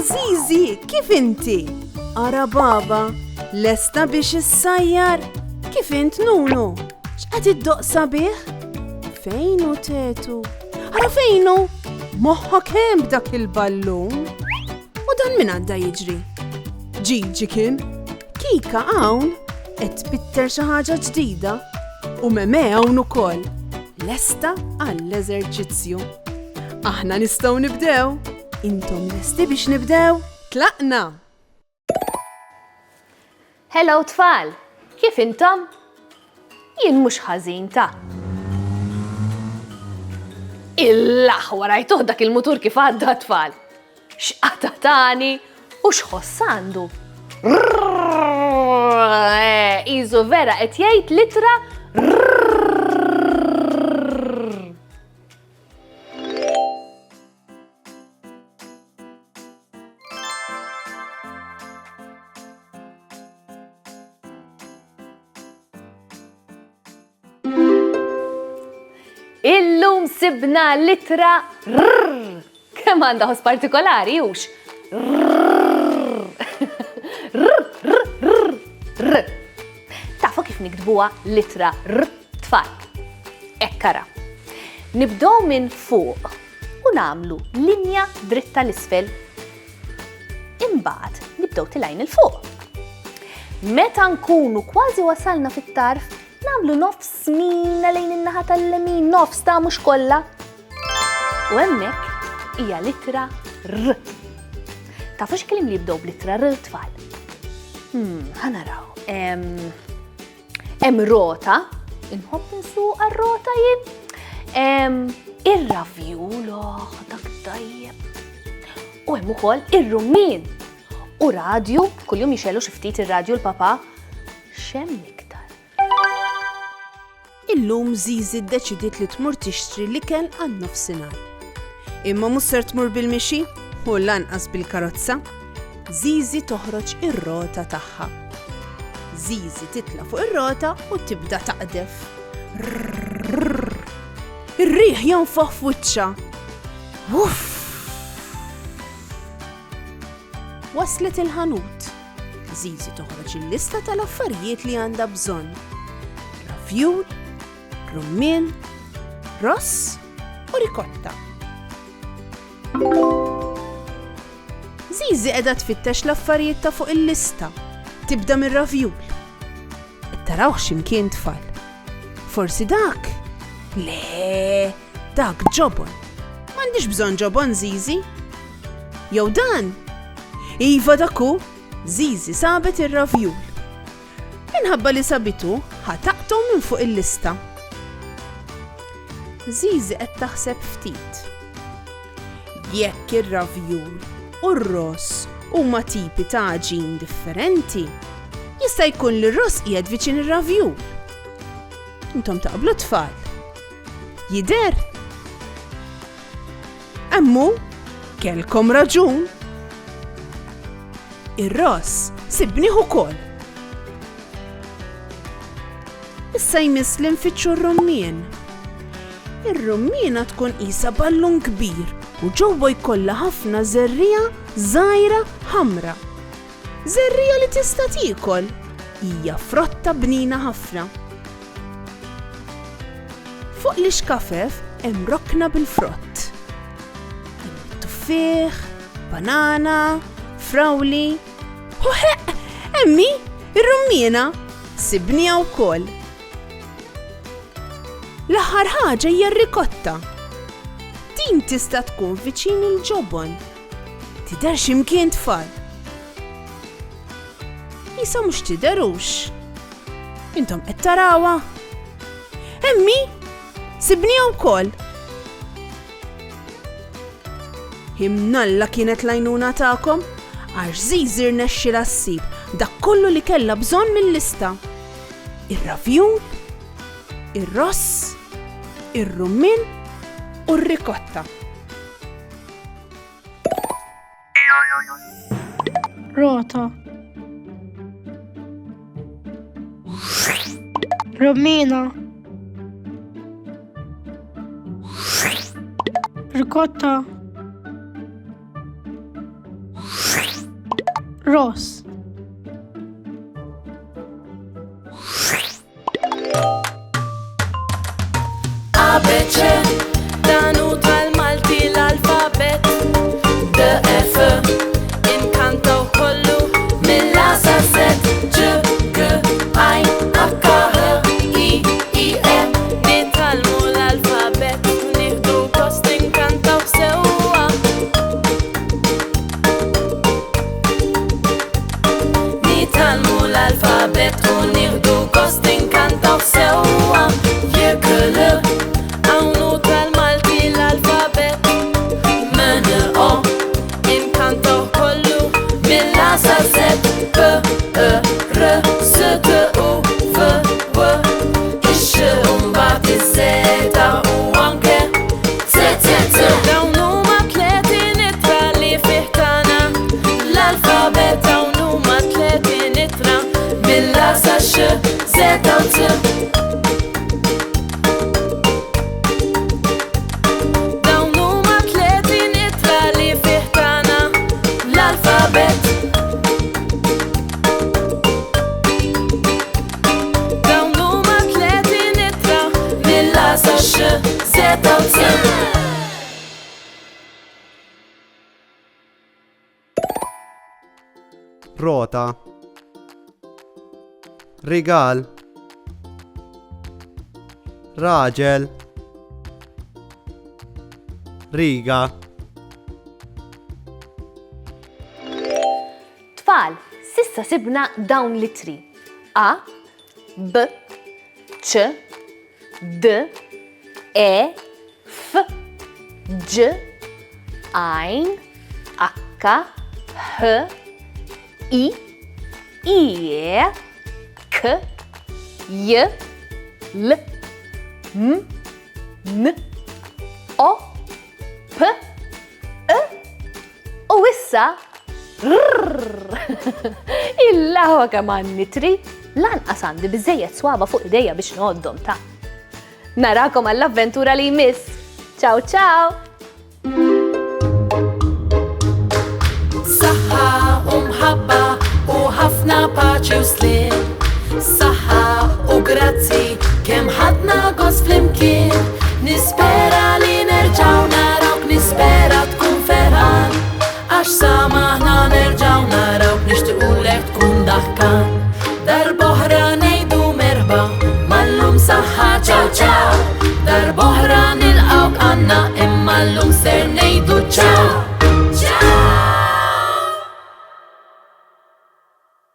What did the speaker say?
Zizi, kif inti? Ara baba, lesta biex issajjar? Kif int Nunu? X'qed iddoqsa bih? Fejnu tetu? Ara fejnu? Moħħok hemm b'dak il-ballun? U dan min għadda jiġri? Ġiġi kien? Kika hawn qed tbitter xi ħaġa ġdida u Meme hawn ukoll. Lesta għall-eżerċizzju. Aħna nistgħu nibdew. Intom lesti biex nibdew? Tlaqna! Hello tfal, kif intom? Jien mhux ħażin ta' Il-laħwa rajtuh dak il-mutur kif għadda tfal. X'qatatani u x'ħossandu. Iżu vera qed jgħid litra Illum sibna litra rrrr. Kemm għandha ħoss partikolari hux? Rrrr. Tafu kif nikdbuha litra r tfal. Ekkara. Nibdew minn fuq u nagħmlu linja dritta l-isfel. Imbagħad nibdew tilajn il fuq. Meta nkunu kważi wasalna fit-tarf, nagħmlu nofs mina lejn in-naħa tal-lemin, nofs ta' mhux kollha. U hemmhekk hija litra r. Tafu x'kliem li jibdew b'litra r tfal? Ħanaraw. Hemm rota, inħobb insuq ar-rota jien. Ir-ravjulo, dak tajjeb. U hemm ukoll ir-rummin. U radju, kuljum jixelu xi ftit ir-radju l-papa. X'hemm iktar? Illum Zizi ddeċidiet li tmur tixtri l-ikel għan-nofsinhar. Imma mhux ser tmur bil-mixi u lanqas bil-karozza. Zizi toħroġ ir-rota tagħha. Zizi titla' fuq ir-rota u tibda taqdef. Ir-riħ jonfoħ f'wiċċha. Uff! Waslet il-ħanut. Zizi toħroġ il-lista tal-affarijiet li għandha bżonn. Ravjul, rummin, ross u rikotta. Zizi qiegħda tfittex l-affarijiet ta' fuq il-lista. Tibda mir-ravjul. Taraw x'imkien tfal. Forsi dak? Le, dak ġobon. M'għandix bżonn ġobon Zizi. Jew dan? Iva daku, Zizi sabet ir-ravjul. Minħabba li sabitu, ħataqtu minn fuq il-lista. Zizi qed taħseb ftit. Jekk ir-ravjul u r-ross huma tipi ta' ġin differenti, jista' jkun li r-ross qiegħed viċin ir-ravjul. Intom taqblu tfal? Jidher? Emmu, kellkom raġun. Ir-ross sibnieh ukoll. Issa jmiss li nfittxu r-rummien. Ir-rummiena tkun qisha ballun kbir u ġewwa jkollha ħafna żerriegħa żgħira ħamra. Żerriegħa li tista' tiekol. Hija frotta bnina ħafna. Fuq l-ixkafef hemm rokna bil-frott. Tuffieħ, banana, frawli. Emmi, ir-rummiena sibniha wkoll. L-aħħar ħaġa hija r-rikotta. Din tista' tkun viċin il-ġobon. Tidher x'imkien tfal. Isa mhux tidherux. Intom qed tarawha. Emmi, sibniha wkoll. Himnalla kienet l-għajnuna tagħkom għax Zizi rnexxielha ssib dak kollu li kellha bżonn mill-lista. Ir-ravjul, ir-ross, ir-rummin u r-rikotta. Rota. Rummina. Ricotta. روس. ABC, danu tal-Malti l-alfabet. DF, inkantaw kollu mill-A sa Z. Ġ, G, I, H, I, I, E. Nitalmu l-alfabet, nieħdu gost inkantaw sewwa. Nitalmu l-alfabet u nieħdu gost inkantaw sewwa. Jekk għawnu tal-Malti l-alfabet. M-N-O, inkantaw kollu mill-A sa Z. P, E, R, S, T, U, V, W. Ix umbat iż-Zeta u anke Z, Z, Z. Dawn huma tleti nitra li fih tagħna l-alfabet. Dawn huma tleti nitra mill-A sa X, Z u Z. Dawn huma tleti nitra li fih tagħna l-alfabet. Dawn huma tleti nitra mill-A sa X, Z u Z. Rota. Rigal. Raġel. Riga. Tfal, sissa sibna dawn litri. A, B, C, D, E, F, G, Ein, H, H, I, E, K, J, L, M, N, O, P, E, u issa il-laħwa kaman nitri lanqas għandi biżejjed swaba fuq idejja biex noqoddhom ta'. Narakom għall-avventura li jmiss. Ciao ciao! Saħħa u mħabba u ħafna paċi u slim. Saħħa u grazzi kemm ħadna gost flimkien. Nispera li nerġaw narawk, nispera tkun ferħan. Għax samaħna nerġaw narawk, nixtiequlek tkun daħkan. Darb'oħra ngħidu merħba, mallum saħħa ċaw ċaw. Darb'oħra nilqawk għandna imma llum ser ngħidu ċaw.